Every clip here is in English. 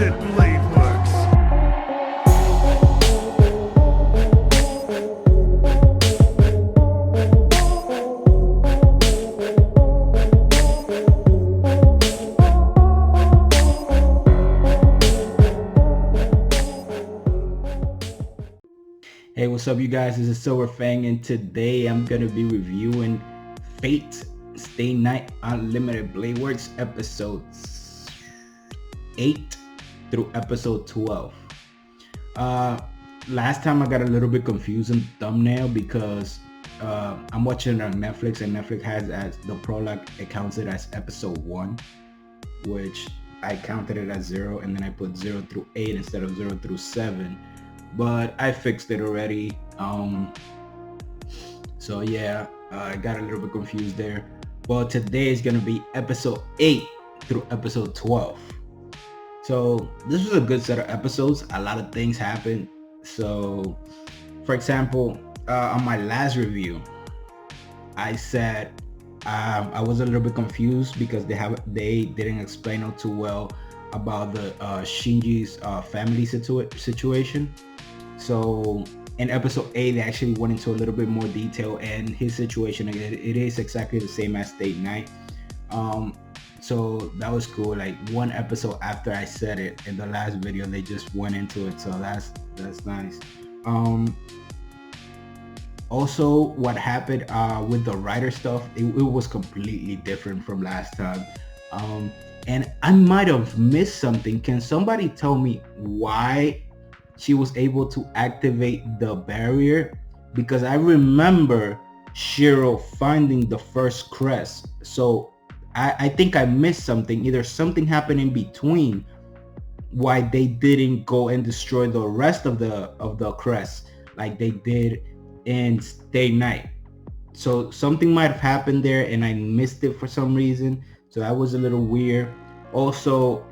Unlimited Blade Works. Hey, what's up, you guys? This is Silver Fang, and today I'm gonna be reviewing Fate Stay Night Unlimited Blade Works episodes 8 through episode 12. Last time I got a little bit confused in the thumbnail because I'm watching on Netflix, and Netflix has as the prologue, it counts it as episode 1, which I counted it as 0, and then I put 0 through 8 instead of 0 through 7. But I fixed it already. So yeah, I got a little bit confused there. But today is gonna be episode 8 through episode 12. So this was a good set of episodes. A lot of things happened. So for example, on my last review, I said I was a little bit confused because they didn't explain it too well about the Shinji's family situation. So in episode 8, they actually went into a little bit more detail, and his situation, it is exactly the same as State Night. So that was cool. Like one episode after I said it in the last video, they just went into it. So that's nice. Also, what happened with the writer stuff, it was completely different from last time. And I might have missed something. Can somebody tell me why she was able to activate the barrier? Because I remember Shirou finding the first crest. So I think I missed something. Either something happened in between why they didn't go and destroy the rest of the crest like they did in Stay Night. So something might have happened there and I missed it for some reason. So that was a little weird. Also,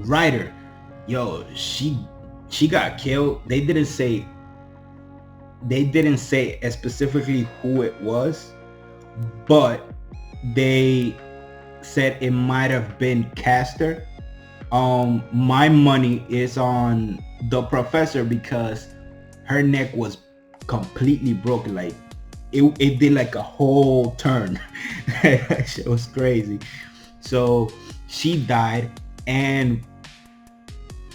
Ryder, yo, she got killed. They didn't say specifically who it was, but they said it might have been Caster. My money is on the professor because her neck was completely broken. Like it did like a whole turn. It was crazy. So she died, and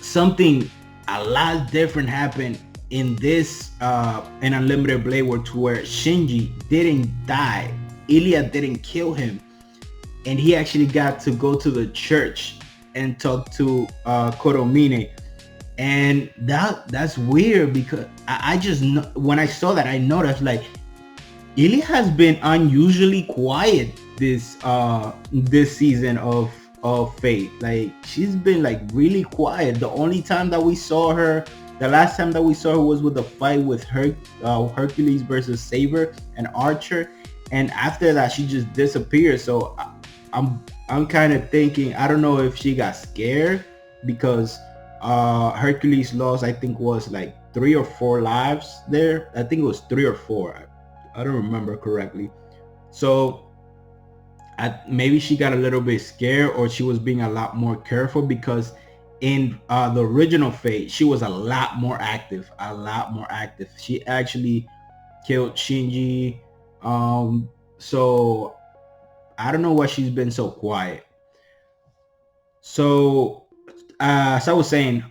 something a lot different happened in this in Unlimited Blade Works, where Shinji didn't die. Ilya didn't kill him, and he actually got to go to the church and talk to Koromine. And that's weird because I just when I saw that, I noticed like Ilya has been unusually quiet this season of Fate. Like she's been like really quiet. The only time that we saw her, the last time that we saw her was with the fight with Hercules versus Saber and Archer, and after that she just disappeared. So I'm kind of thinking, I don't know if she got scared because Hercules lost, I think was like 3 or 4 lives there. I think it was 3 or 4. I don't remember correctly. So maybe she got a little bit scared, or she was being a lot more careful, because in the original Fate, she was a lot more active. She actually killed Shinji. So I don't know why she's been so quiet. So as I was saying,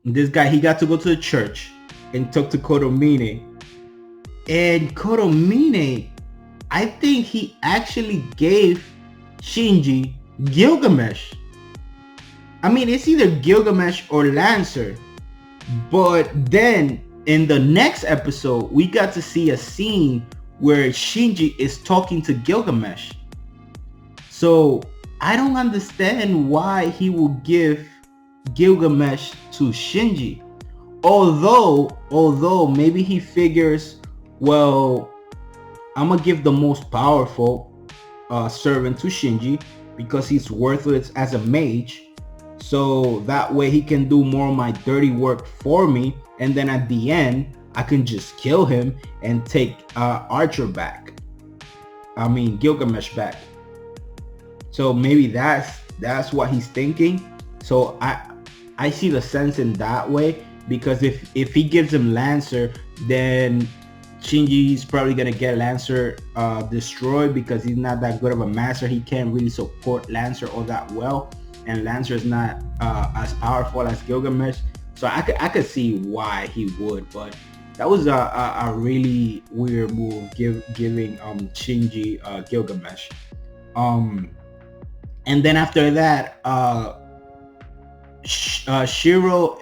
this guy, he got to go to the church and talk to Koromine. And Koromine, I think he actually gave Shinji Gilgamesh. I mean, it's either Gilgamesh or Lancer. But then in the next episode, we got to see a scene where Shinji is talking to Gilgamesh. So I don't understand why he will give Gilgamesh to Shinji. Although maybe he figures, well, I'm gonna give the most powerful servant to Shinji because he's worthless as a mage. So that way he can do more of my dirty work for me. And then at the end, I can just kill him and take Gilgamesh back. So maybe that's what he's thinking. So I see the sense in that way, because if he gives him Lancer, then Shinji's probably gonna get Lancer destroyed, because he's not that good of a master. He can't really support Lancer all that well, and Lancer is not as powerful as Gilgamesh. So I could see why he would, but that was a really weird move, giving Shinji Gilgamesh. And then after that, Shirou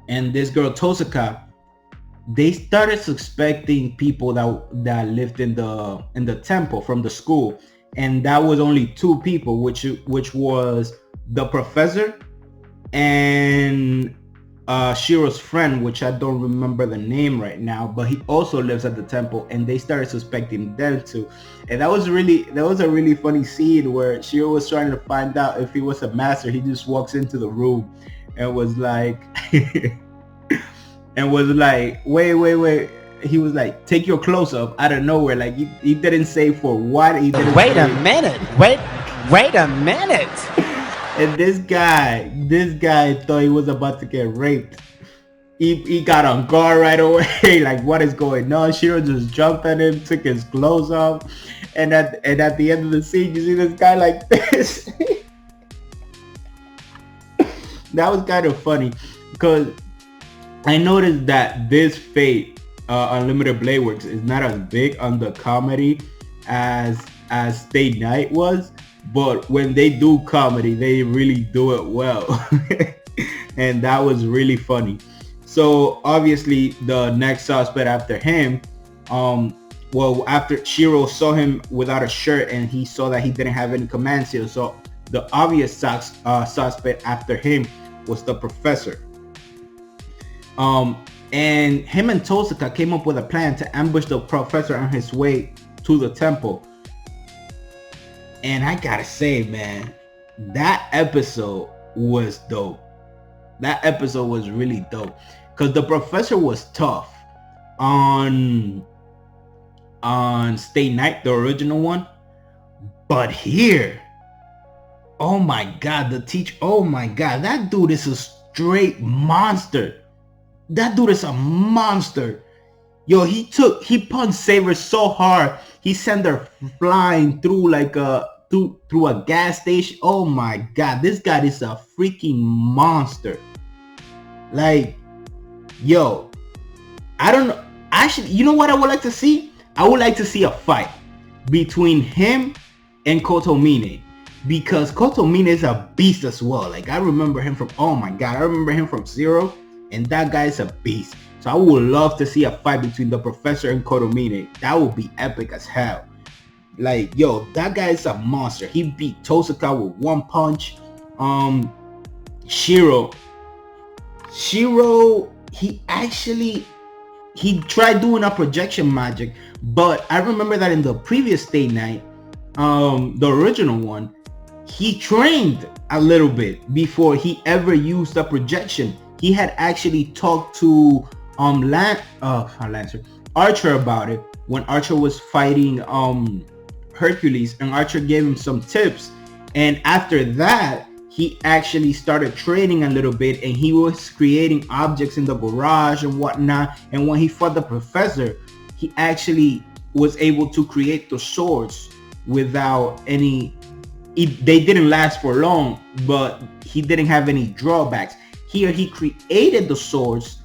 and this girl Tosaka, they started suspecting people that lived in the temple from the school, and that was only two people, which was the professor and Shirou's friend, which I don't remember the name right now, but he also lives at the temple, and they started suspecting them too. And that was a really funny scene where Shirou was trying to find out if he was a master. He just walks into the room and was like wait. He was like, take your clothes off, out of nowhere. Like he didn't say for what. He didn't wait a minute. Wait a minute. And this guy thought he was about to get raped. He got on guard right away. Like, what is going on? Shirou just jumped at him, took his clothes off, and at the end of the scene, you see this guy like this. That was kind of funny, because I noticed that this Fate Unlimited Blade Works is not as big on the comedy as Stay Night was. But when they do comedy, they really do it well. And that was really funny. So obviously the next suspect after him, after Shirou saw him without a shirt and he saw that he didn't have any command seal, so the obvious suspect after him was the professor. And him and Tosaka came up with a plan to ambush the professor on his way to the temple. And I gotta say, man, that episode was dope. That episode was really dope, because the professor was tough on Stay Night, the original one. But here, oh my god, the teacher, oh my god, that dude is a straight monster. That dude is a monster. Yo, he punched Saber so hard, he sent her flying through like through a gas station. Oh my god, this guy is a freaking monster. Like, yo, I don't know. Actually, you know what I would like to see? I would like to see a fight between him and Kotomine, because Kotomine is a beast as well. Like, I remember him from, oh my god, I remember him from Zero, and that guy is a beast. So I would love to see a fight between the professor and Kotomine. That would be epic as hell. Like, yo, that guy is a monster. He beat Tosaka with one punch. Shirou, he tried doing a projection magic, but I remember that in the previous Stay Night, the original one, he trained a little bit before he ever used a projection. He had actually talked to Archer about it when Archer was fighting Hercules, and Archer gave him some tips. And after that, he actually started training a little bit, and he was creating objects in the garage and whatnot. And when he fought the professor, he actually was able to create the swords without any, they didn't last for long, but he didn't have any drawbacks. Here he created the swords,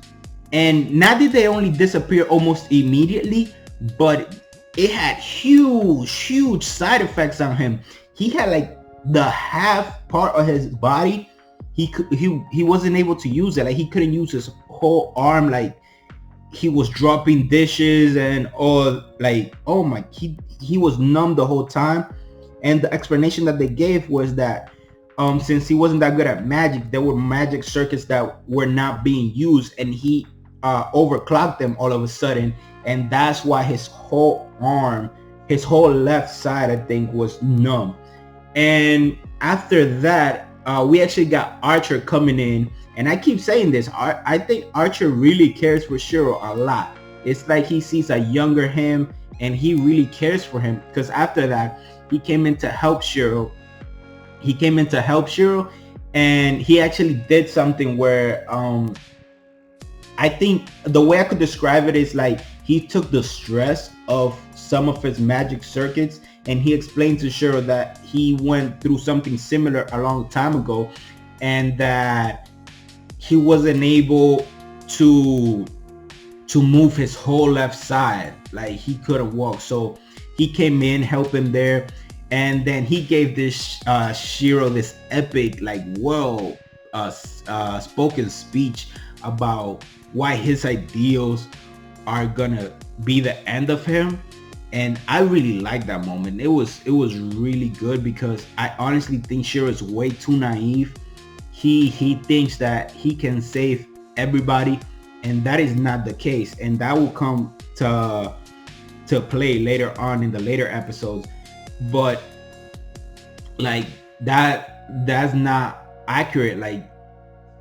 and not did they only disappear almost immediately, but it had huge side effects on him. He had like the half part of his body, he wasn't able to use it. Like, he couldn't use his whole arm. Like, he was dropping dishes and all. Like, oh my, he was numb the whole time. And the explanation that they gave was that since he wasn't that good at magic, there were magic circuits that were not being used, and he overclocked them all of a sudden, and that's why his whole arm, his whole left side, I think, was numb. And after that, we actually got Archer coming in, and I keep saying this, I think Archer really cares for Shirou a lot. It's like he sees a younger him, and he really cares for him, because after that he came in to help Shirou. And he actually did something where I think the way I could describe it is like he took the stress of some of his magic circuits, and he explained to Shirou that he went through something similar a long time ago, and that he wasn't able to move his whole left side. Like he couldn't walk, so he came in, helped him there, and then he gave this Shirou this epic, like, whoa, spoken speech about why his ideals are gonna be the end of him. And I really liked that moment. It was really good, because I honestly think Shirou is way too naive. He thinks that he can save everybody, and that is not the case, and that will come to play later on in the later episodes. But like that's not accurate. Like,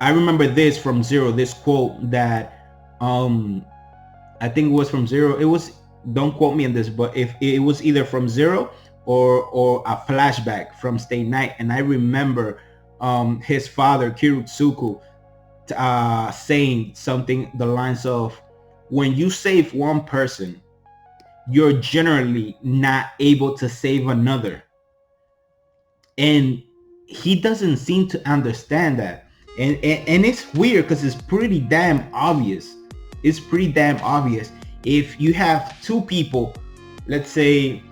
I remember this from Zero, this quote that I think it was from Zero. It was, don't quote me on this, but if it was either from Zero or a flashback from Stay Night. And I remember his father Kirutsuku saying something the lines of, when you save one person, you're generally not able to save another. And he doesn't seem to understand that. And it's weird, because it's pretty damn obvious. It's pretty damn obvious. If you have two people, let's say,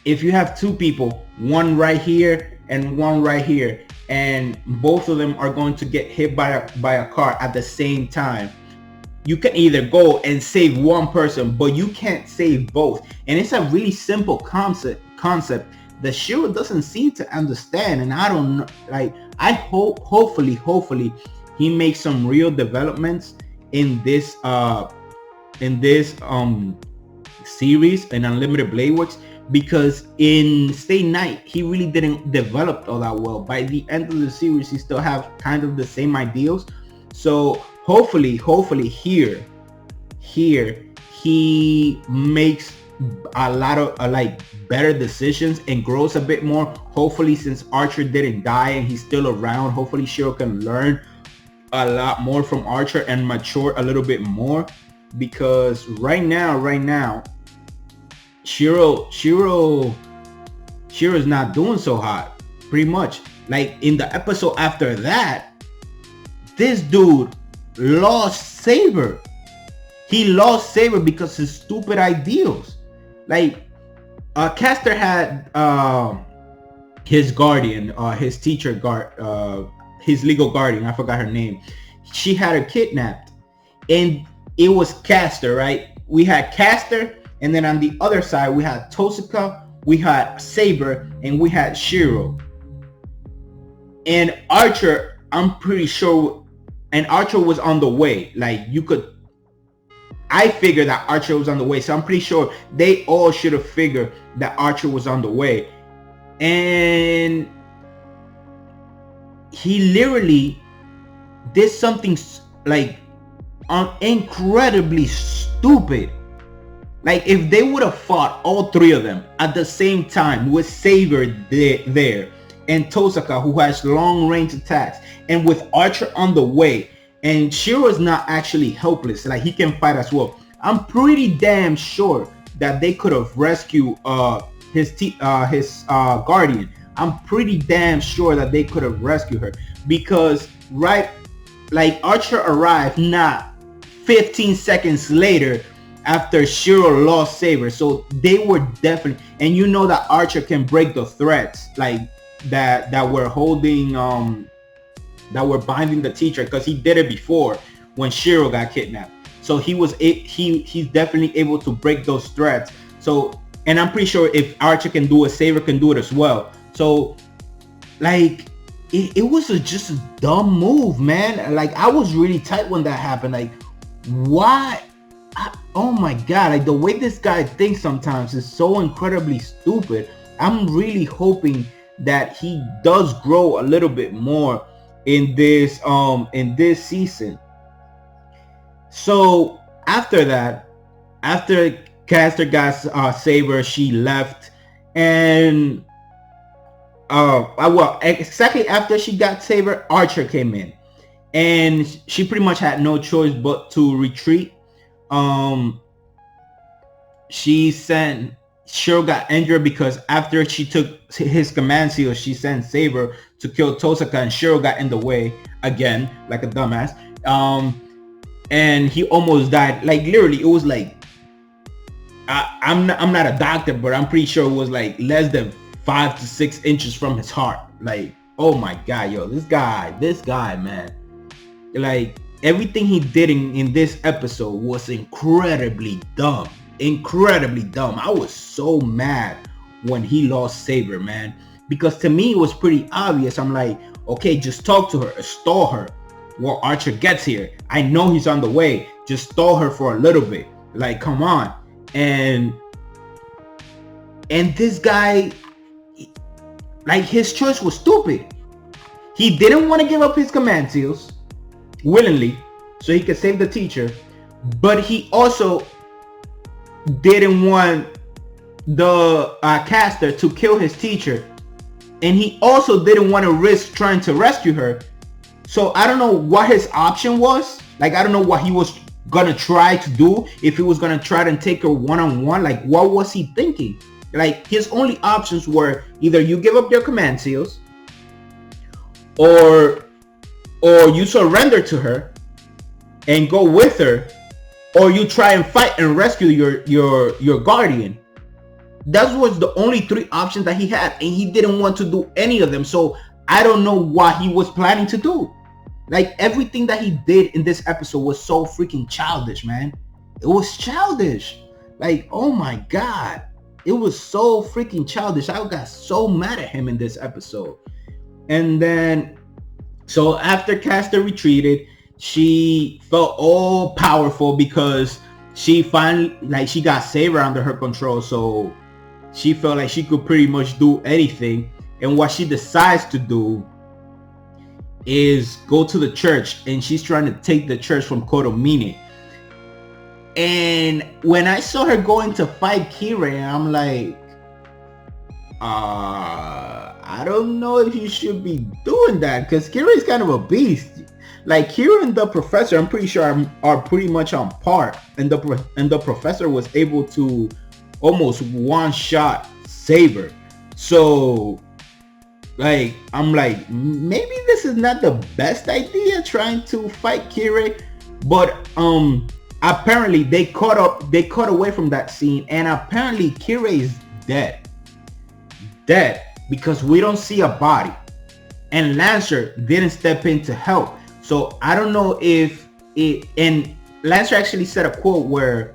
if you have two people, one right here and one right here, and both of them are going to get hit by a car at the same time, you can either go and save one person, but you can't save both. And it's a really simple concept that Shirou doesn't seem to understand. And I don't know, like, I hopefully he makes some real developments in this series in Unlimited Blade Works, because in Stay Night he really didn't develop all that well. By the end of the series he still have kind of the same ideals. So hopefully here he makes a lot of like better decisions and grows a bit more. Hopefully, since Archer didn't die and he's still around, hopefully Shirou can learn a lot more from Archer and mature a little bit more, because right now Shirou is not doing so hot, pretty much. Like in the episode after that, this dude lost Saber. He lost Saber because of his stupid ideals. Like Caster had his guardian, his teacher guard, his legal guardian, I forgot her name. She had her kidnapped, and it was Caster, right? We had Caster, and then on the other side we had Tosaka, we had Saber, and we had Shirou. And Archer, I'm pretty sure, and Archer was on the way. Like I figured that Archer was on the way, so I'm pretty sure they all should have figured that Archer was on the way. And he literally did something like incredibly stupid. Like if they would have fought all three of them at the same time with Saber there and Tosaka, who has long range attacks, and with Archer on the way, and Shirou is not actually helpless, like he can fight as well, I'm pretty damn sure that they could have rescued his guardian. I'm pretty damn sure that they could have rescued her, because right, like Archer arrived not 15 seconds later after Shirou lost Saber. So they were definitely, and you know that Archer can break the threads like that were holding that were binding the teacher, because he did it before when Shirou got kidnapped. So he's definitely able to break those threads. So, and I'm pretty sure if Archer can do it, Saber can do it as well. So like it was just a dumb move, man. Like I was really tight when that happened. Like why? Oh my god, like the way this guy thinks sometimes is so incredibly stupid. I'm really hoping that he does grow a little bit more in this season. So after that, after Caster got Saber. She left, and well, exactly after she got Saber, Archer came in, and she pretty much had no choice but to retreat. She sent Shirou got injured because after she took his command seal, she sent Saber to kill Tosaka, and Shirou got in the way again, like a dumbass. And he almost died. Like literally, it was like I'm not a doctor, but I'm pretty sure it was like less than 5 to 6 inches from his heart. Like, oh my god, yo, this guy, man. Like everything he did in this episode was incredibly dumb. I was so mad when he lost Saber, man, because to me it was pretty obvious. I'm like, okay, just talk to her, stall her while Archer gets here. I know he's on the way, just stall her for a little bit. Like, come on. And this guy, like, his choice was stupid. He didn't want to give up his command seals willingly so he could save the teacher, but he also didn't want the caster to kill his teacher, and he also didn't want to risk trying to rescue her. So I don't know what his option was. Like, I don't know what he was gonna try to do, if he was gonna try to take her one-on-one. Like, what was he thinking? Like, his only options were either you give up your command seals, or you surrender to her and go with her, or you try and fight and rescue your guardian. That was the only 3 options that he had, and he didn't want to do any of them. So I don't know what he was planning to do. Like, everything that he did in this episode was so freaking childish, man. It was childish. Like, oh my god, it was so freaking childish. I got so mad at him in this episode. And then, so after Caster retreated, she felt all powerful because she finally, like, she got Saber under her control, so she felt like she could pretty much do anything. And what she decides to do is go to the church, and she's trying to take the church from Kodomine. And when I saw her going to fight CAREE, I'm like, I don't know if you should be doing that, because CAREE is kind of a beast. Like, CAREE and the professor, I'm pretty sure are pretty much on par, and the professor was able to almost one-shot Saber. So, like, I'm like, maybe this is not the best idea trying to fight CAREE. But apparently they cut away from that scene, and apparently CAREE is dead because we don't see a body, and Lancer didn't step in to help. So I don't know if it, and Lancer actually said a quote where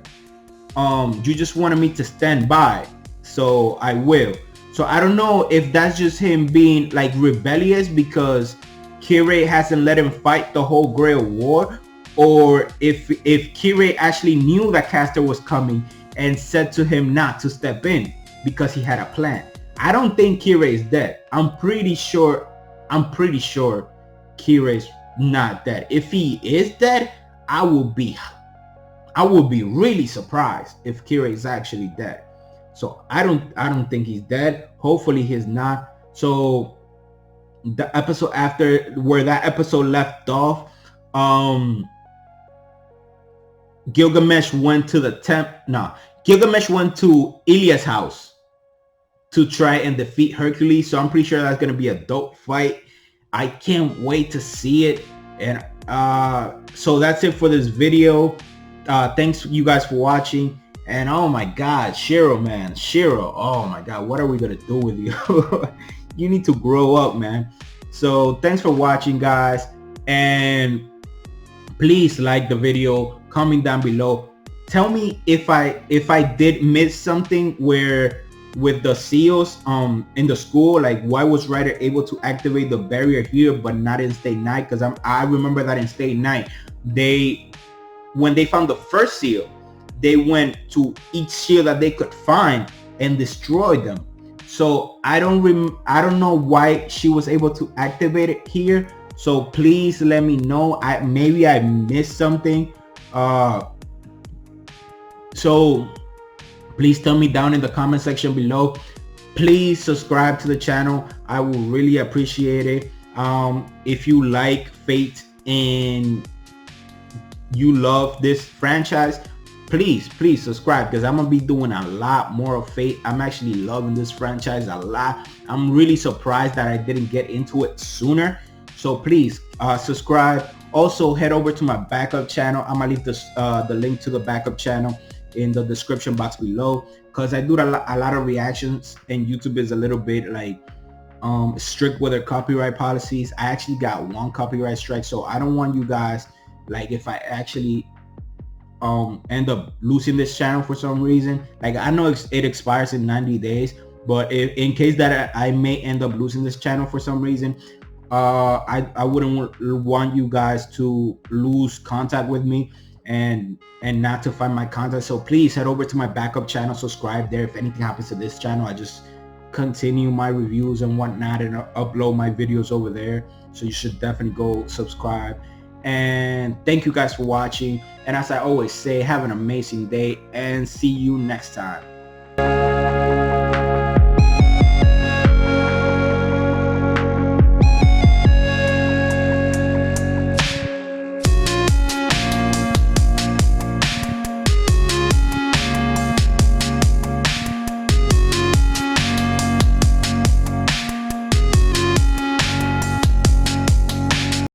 you just wanted me to stand by, so I will. So I don't know if that's just him being like rebellious because CAREE hasn't let him fight the whole Grail War, or if CAREE actually knew that Caster was coming and said to him not to step in because he had a plan. I don't think CAREE is dead. I'm pretty sure CAREE's not dead. If he is dead, I will be really surprised if CAREE is actually dead. So I don't think he's dead. Hopefully he's not. So the episode after where that episode left off, Gilgamesh went to Gilgamesh went to Ilya's house to try and defeat Hercules. So I'm pretty sure that's gonna be a dope fight. I can't wait to see it. And so that's it for this video. Thanks you guys for watching. And oh my god, Shirou, man, oh my god, what are we gonna do with you? You need to grow up, man. So thanks for watching, guys, and please like the video, comment down below, tell me if I did miss something where with the seals in the school, like why was Ryder able to activate the barrier here but not in State Night? Because I remember that in State Night, when they found the first seal, they went to each shield that they could find and destroyed them. So I don't know why she was able to activate it here. So please let me know. Maybe I missed something. So Please tell me down in the comment section below. Please subscribe to the channel. I will really appreciate it. If you like Fate and you love this franchise, please subscribe, because I'm gonna be doing a lot more of Fate. I'm actually loving this franchise a lot. I'm really surprised that I didn't get into it sooner. So please subscribe. Also head over to my backup channel. I'm gonna leave this the link to the backup channel in the description box below, because I do a lot of reactions, and YouTube is a little bit like strict with their copyright policies. I actually got 1 copyright strike, so I don't want you guys, like, if I actually end up losing this channel for some reason, like, I know it expires in 90 days, but if in case that I may end up losing this channel for some reason, I wouldn't want you guys to lose contact with me and not to find my content. So please head over to my backup channel, subscribe there. If anything happens to this channel, I just continue my reviews and whatnot and upload my videos over there. So you should definitely go subscribe. And thank you guys for watching, and as I always say, have an amazing day and see you next time.